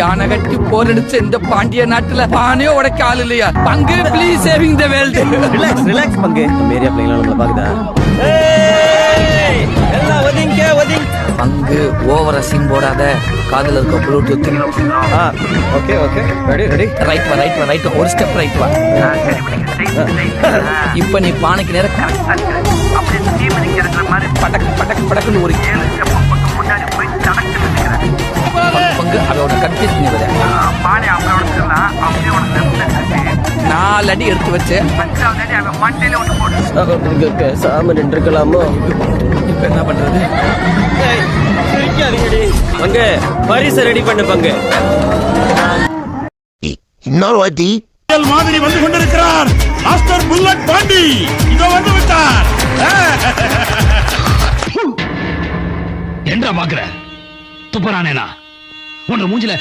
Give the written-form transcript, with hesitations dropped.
யானை கட்டி போரடிச்ச இந்த பாண்டிய நாட்டுல பானையோ உடைக்க ஆள் இல்லையா? பங்கு please saving the world. Relax relax பங்கு. நம்ம ஏரியா பிள்ளைங்க நம்மள பாக்குதா? எல்லாம் ஒதிங்க. பங்கு ஓவரா சீன் போடாத. காதுல இருக்க Bluetooth. Okay okay. Ready. Right ஒரு ஸ்டெப் ரைட் வா. இப்ப நீ பானைக்கு நேர படக்குன்னு ஒரு பங்கு அவனோட கன்ஃபியூஸ் பண்ணி வர 4 அடி எடுத்து வச்சு சாமி நின்றுக்கலாமோ? இப்ப என்ன பண்றது? பங்கு பரிசு ரெடி பண்ணு பங்கு. இன்னொரு வாட்டி மாதிரி வந்து கொண்டிருக்கிறார் மாஸ்டர் புல்லட் பாண்டி. இதோ வந்து விட்டார். என்ன பாக்குற? துப்பரானேனா உன் மூஞ்சில